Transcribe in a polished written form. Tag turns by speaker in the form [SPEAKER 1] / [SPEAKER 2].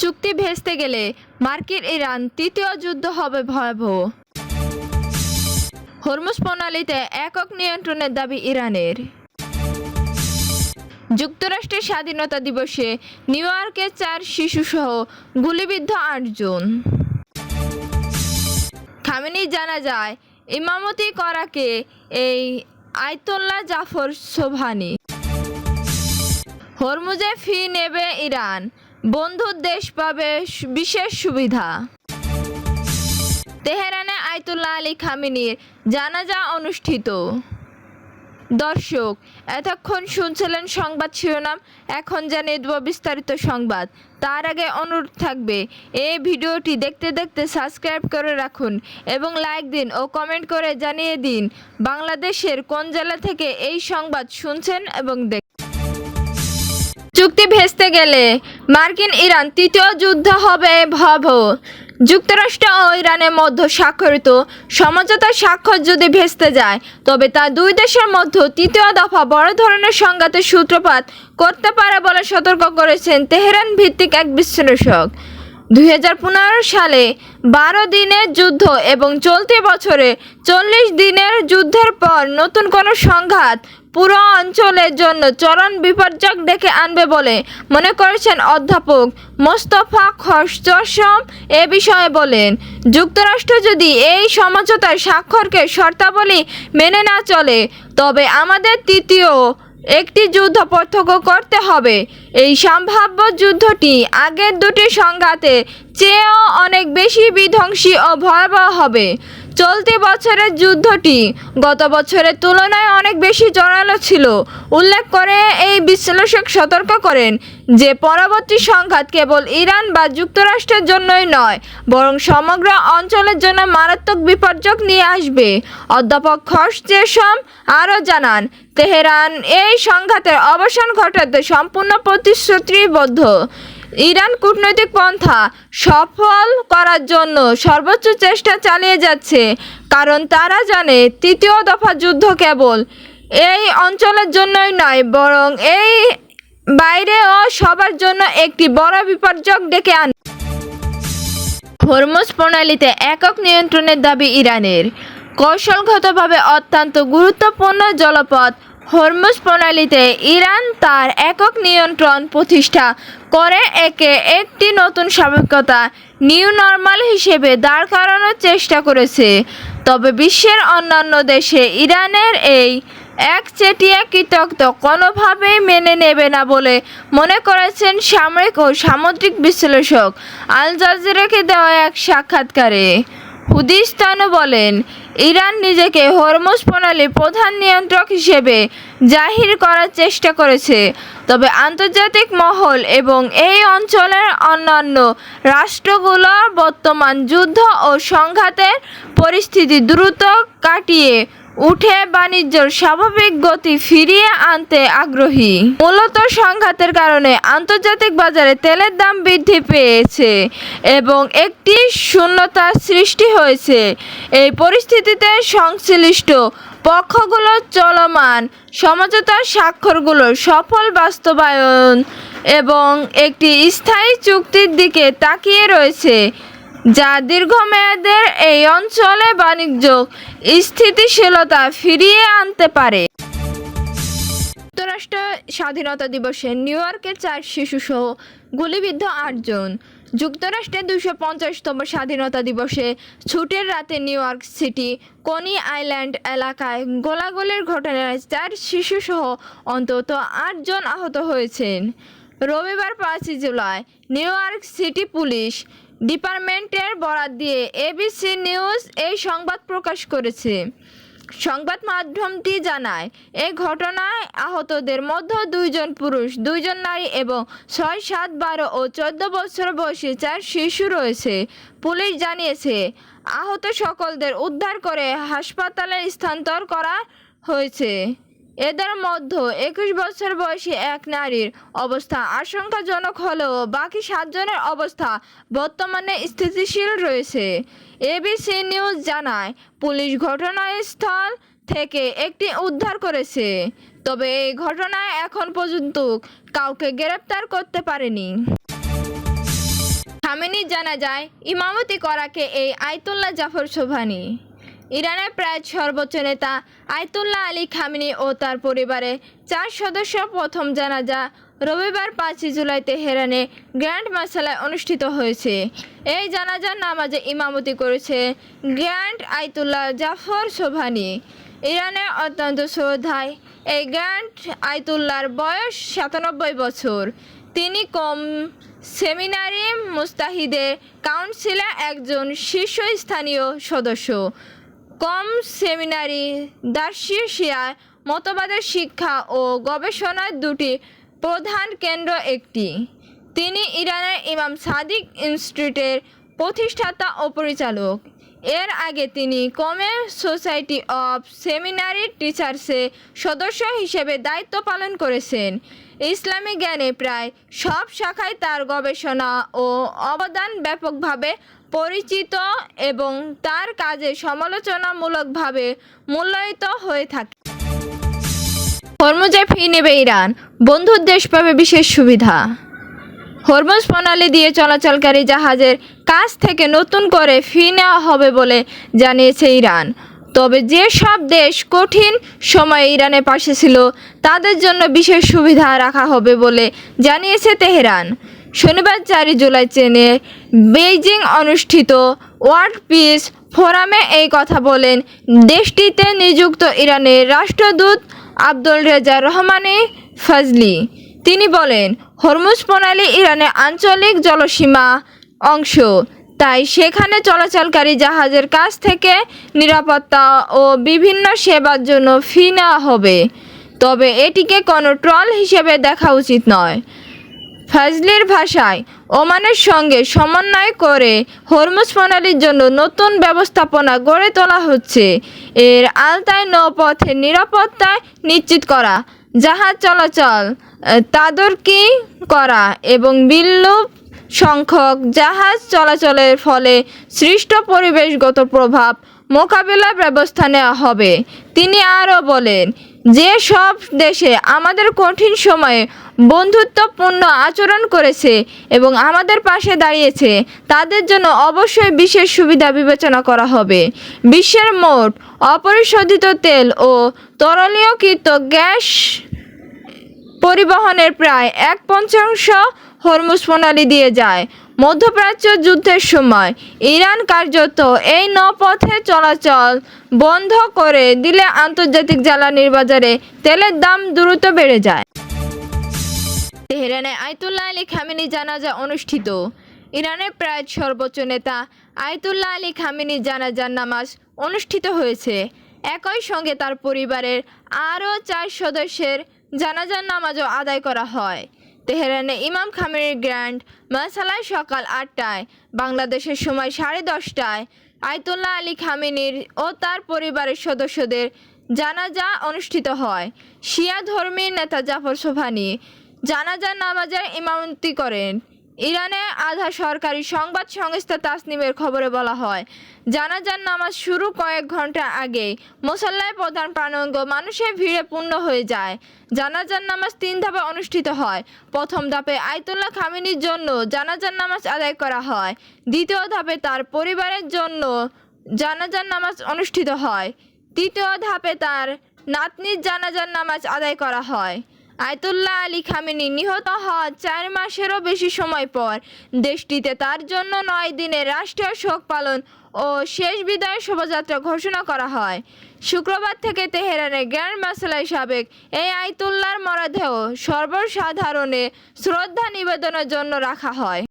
[SPEAKER 1] চুক্তি ভেস্তে গেলে মার্কিন ইরান তৃতীয় যুদ্ধ হবে ভয়াবহ। হরমুজ প্রণালীতে একক নিয়ন্ত্রণের দাবি ইরানের। যুক্তরাষ্ট্রের স্বাধীনতা দিবসে নিউ ইয়র্কে 4 শিশুসহ গুলিবিদ্ধ 8 জন। খামেনির জানাজায় ইমামতি করাকে এই আয়াতুল্লাহ জাফর সোবহানি। হরমুজে ফি নেবে ইরান, বন্ধু দেশ পাবে বিশেষ সুবিধা। তেহরানে আয়াতুল্লাহ আলী খামেনির জানাজা অনুষ্ঠিত। দর্শক, এতক্ষণ শুনছিলেন সংবাদ শিরোনাম, এখন জানিয়ে দেব বিস্তারিত সংবাদ। তার আগে অনুরোধ থাকবে এই ভিডিওটি দেখতে দেখতে সাবস্ক্রাইব করে রাখুন এবং লাইক দিন ও কমেন্ট করে জানিয়ে দিন বাংলাদেশের কোন জেলা থেকে এই সংবাদ শুনছেন এবং চুক্তি ভেস্তে গেলে মার্কিন ইরান তৃতীয় যুদ্ধ হবে ভয়াবহ। যুক্তরাষ্ট্র ও ইরানের মধ্যে স্বাক্ষরিত সমঝোতার স্বাক্ষর যদি ভেস্তে যায়, তবে তা দুই দেশের মধ্যে তৃতীয় দফা বড় ধরনের সংঘাতের সূত্রপাত করতে পারে বলে সতর্ক করেছেন তেহরান ভিত্তিক এক বিশ্লেষক। 2015 সালে 12 দিনের যুদ্ধ এবং চলতি বছরে 40 দিনের যুদ্ধের পর নতুন কোনো সংঘাত পুরো অঞ্চলের জন্য চরম বিপর্যয় ডেকে আনবে বলে মনে করেছেন অধ্যাপক মোস্তফা খোরশম। এ বিষয়ে বলেন, যুক্তরাষ্ট্র যদি এই সমঝোতার স্বাক্ষরকে শর্তাবলী মেনে না চলে, তবে আমাদের তৃতীয় একটি যুদ্ধ প্রত্যক্ষ করতে হবে। এই সম্ভাব্য যুদ্ধটি আগের দুটি সংঘাতের চেয়েও অনেক বেশি বিধ্বংসী ও ভয়াবহ হবে। চলতি বছরের যুদ্ধটি গত বছরের তুলনায় অনেক বেশি জোরালো ছিল উল্লেখ করে এই বিশ্লেষক সতর্ক করেন যে পরবর্তী সংঘাত কেবল ইরান বা যুক্তরাষ্ট্রের জন্যই নয়, বরং সমগ্র অঞ্চলের জন্য মারাত্মক বিপর্যয় নিয়ে আসবে। অধ্যাপক খোরশম আরও জানান, তেহরান এই সংঘাতের অবসান ঘটাতে সম্পূর্ণ প্রতিশ্রুতিবদ্ধ। ইরান কূটনৈতিক পন্থা সফল করার জন্য সর্বোচ্চ চেষ্টা চালিয়ে যাচ্ছে, কারণ তারা জানে তৃতীয় দফা যুদ্ধ কেবল এই অঞ্চলের জন্যই নয়, বরং এই বাইরেও সবার জন্য একটি বড় বিপর্যয় ডেকে আনবে। হরমুজ প্রণালীতে একক নিয়ন্ত্রণের দাবি ইরানের। কৌশলগতভাবে অত্যন্ত গুরুত্বপূর্ণ জলপথ হরমুজ প্রণালীতে ইরান তার একক নিয়ন্ত্রণ প্রতিষ্ঠা করে একে একটি নতুন স্বাভাবিকতা নিউ নর্মাল হিসেবে দাঁড় করানোর চেষ্টা করেছে। তবে বিশ্বের অন্যান্য দেশে ইরানের এই একচেটিয়া কৃতিত্ব কোনোভাবেই মেনে নেবে না বলে মনে করেছেন সামরিক ও সামুদ্রিক বিশ্লেষক। আল জাজিরাকে দেওয়া এক সাক্ষাৎকারে হুদিস্তানু বলেন, ইরান নিজেকে হরমুজ প্রণালীর প্রধান নিয়ন্ত্রক হিসেবে জাহির করার চেষ্টা করেছে, তবে আন্তর্জাতিক মহল এবং এই অঞ্চলের অন্যান্য রাষ্ট্রগুলোর বর্তমান যুদ্ধ ও সংঘাতের পরিস্থিতি দ্রুত কাটিয়ে উঠে বাণিজ্যের স্বাভাবিক গতি ফিরিয়ে আনতে আগ্রহী। মূলত সংঘাতের কারণে আন্তর্জাতিক বাজারে তেলের দাম বৃদ্ধি পেয়েছে এবং একটি শূন্যতার সৃষ্টি হয়েছে। এই পরিস্থিতিতে সংশ্লিষ্ট পক্ষগুলোর চলমান সমঝোতার স্বাক্ষরগুলোর সফল বাস্তবায়ন এবং একটি স্থায়ী চুক্তির দিকে তাকিয়ে রয়েছে, যা দীর্ঘমেয়াদের এই অঞ্চলে বাণিজ্য স্থিতিশীলতা ফিরিয়ে আনতে পারে। যুক্তরাষ্ট্র স্বাধীনতা দিবসে নিউ ইয়র্কে 4 শিশুসহ গুলিবিদ্ধ 8 জন। যুক্তরাষ্ট্রের 250তম স্বাধীনতা দিবসে ছুটির রাতে নিউ ইয়র্ক সিটি কনি আইল্যান্ড এলাকায় গোলাগুলির ঘটনায় 4 শিশুসহ অন্তত 8 জন আহত হয়েছেন। রবিবার 5 July new York city police ডিপার্টমেন্টের বরাত দিয়ে এবিসি নিউজ এই সংবাদ প্রকাশ করেছে। সংবাদ মাধ্যমটি জানায়, এই ঘটনায় আহতদের মধ্যে 2 জন পুরুষ, 2 জন নারী এবং 6, 7, 12 ও 14 বছর বয়সী 4 শিশু রয়েছে। পুলিশ জানিয়েছে, আহত সকলদের উদ্ধার করে হাসপাতালে স্থানান্তর করা হয়েছে। এদের মধ্যে 21 বছর বয়সী এক নারীর অবস্থা আশঙ্কাজনক হলেও বাকি 7 জনের অবস্থা বর্তমানে স্থিতিশীল রয়েছে। এবিসি নিউজ জানায়, পুলিশ ঘটনাস্থল থেকে একটি উদ্ধার করেছে, তবে এই ঘটনায় এখন পর্যন্ত কাউকে গ্রেপ্তার করতে পারেনি। খামেনির জানাজায় ইমামতি করাকে এই আয়াতুল্লাহ জাফর সোবহানি। ইরানের প্রায় সর্বোচ্চ নেতা আয়াতুল্লাহ আলী খামেনি ও তার পরিবারের 4 সদস্য প্রথম জানাজা রবিবার 5 জুলাই তেহরানে গ্র্যান্ড মাসালায় অনুষ্ঠিত হয়েছে। এই জানাজার নামাজে ইমামতি করেছে গ্র্যান্ড আয়াতুল্লাহ জাফর সোবহানি। ইরানের অত্যন্ত শ্রদ্ধায় এই গ্র্যান্ড আয়াতুল্লাহর বয়স 97 বছর। তিনি কম সেমিনারি মুস্তাহিদের কাউন্সিলের একজন শীর্ষস্থানীয় সদস্য। কম সেমিনারি দার্শিয়া মতবাদের শিক্ষা ও গবেষণার দুটি প্রধান কেন্দ্র একটি। তিনি ইরানের ইমাম সাদিক ইনস্টিটিউটের প্রতিষ্ঠাতা ও পরিচালক। এর আগে তিনি কমে সোসাইটি অফ সেমিনারি টিচার্সের সদস্য হিসেবে দায়িত্ব পালন করেছেন। ইসলামী জ্ঞানে প্রায় সব শাখায় তার গবেষণা ও অবদান ব্যাপকভাবে পরিচিত এবং তার কাজে সমালোচনামূলকভাবে মূল্যায়িত হয়ে থাকে। হরমুজে ফি নেবে ইরান, বন্ধুর দেশ পাবে বিশেষ সুবিধা। হরমুজ প্রণালী দিয়ে চলাচলকারী জাহাজের কাছ থেকে নতুন করে ফি নেওয়া হবে বলে জানিয়েছে ইরান। তবে যেসব দেশ কঠিন সময়ে ইরানের পাশে ছিল তাদের জন্য বিশেষ সুবিধা রাখা হবে বলে জানিয়েছে তেহরান। শনিবার 4 জুলাই চীনে বেইজিং অনুষ্ঠিত ওয়ার্ল্ড পিস ফোরামে এই কথা বলেন দেশটিতে নিযুক্ত ইরানের রাষ্ট্রদূত আব্দুল রেজা রহমানি ফজলি। তিনি বলেন, হরমুজ প্রণালী ইরানের আঞ্চলিক জলসীমা অংশ, তাই সেখানে চলাচলকারী জাহাজের কাছ থেকে নিরাপত্তা ও বিভিন্ন সেবার জন্য ফি নেওয়া হবে। তবে এটিকে কোনো ট্রল হিসেবে দেখা উচিত নয়। ফজলির ভাষায়, ওমানের সঙ্গে সমন্বয় করে হরমুজ প্রণালীর জন্য নতুন ব্যবস্থাপনা গড়ে তোলা হচ্ছে। এর আওতায় নৌপথের নিরাপত্তা নিশ্চিত করা, জাহাজ চলাচল তদারকি করা এবং বিপুল সংখ্যক জাহাজ চলাচলের ফলে সৃষ্ট পরিবেশগত প্রভাব মোকাবিলার ব্যবস্থা নেওয়া হবে। তিনি আরও বলেন, যে সব দেশে আমাদের কঠিন সময়ে বন্ধুত্বপূর্ণ আচরণ করেছে এবং আমাদের পাশে দাঁড়িয়েছে তাদের জন্য অবশ্যই বিশেষ সুবিধা বিবেচনা করা হবে। বিশ্বের মোট অপরিশোধিত তেল ও তরলীয়কৃত গ্যাস পরিবহনের প্রায় 1/5 হরমুজ প্রণালী দিয়ে যায়। মধ্যপ্রাচ্য যুদ্ধের সময় ইরান কার্যত এই নৌপথে চলাচল বন্ধ করে দিলে আন্তর্জাতিক জ্বালানির বাজারে তেলের দাম দ্রুত বেড়ে যায়। তেহরানে আয়াতুল্লাহ আলী খামেনি জানাজা অনুষ্ঠিত। ইরানের প্রায় সর্বোচ্চ নেতা আয়াতুল্লাহ আলী খামেনির জানাজার নামাজ অনুষ্ঠিত হয়েছে। একই সঙ্গে তার পরিবারের আরও 4 সদস্যের জানাজার নামাজও আদায় করা হয়। তেহরানে ইমাম খামেনির গ্র্যান্ড মাসালায় সকাল 8টায়, বাংলাদেশের সময় 10:30টায় আয়াতুল্লাহ আলী খামেনির ও তার পরিবারের সদস্যদের জানাজা অনুষ্ঠিত হয়। শিয়া ধর্মীয় নেতা জাফর সোবহানি জানাজার নামাজের ইমামতি করেন। ইরানের আধা সরকারি সংবাদ সংস্থা তাসনিমের খবরে বলা হয়, জানাজার নামাজ শুরু কয়েক ঘন্টা আগে মুসল্লায় প্রধান প্রাণাঙ্গ মানুষের ভিড়ে পূর্ণ হয়ে যায়। জানাজার নামাজ 3 ধাপে অনুষ্ঠিত হয়। প্রথম ধাপে আয়াতুল্লাহ খামেনির জন্য জানাজার নামাজ আদায় করা হয়। দ্বিতীয় ধাপে তার পরিবারের জন্য জানাজার নামাজ অনুষ্ঠিত হয়। তৃতীয় ধাপে তার নাতনির জানাজার নামাজ আদায় করা হয়। আয়াতুল্লাহ আলী খামেনি নিহত হওয়ার 4 মাসেরও বেশি সময় পর দেশটিতে তার জন্য 9 দিনের রাষ্ট্রীয় শোক পালন ও শেষ বিদায় শোভাযাত্রা ঘোষণা করা হয়। শুক্রবার থেকে তেহরানের গ্র্যান্ড মাসালায় সাবেক এই আয়াতুল্লাহর মরদেহ সর্বসাধারণে শ্রদ্ধা নিবেদনের জন্য রাখা হয়।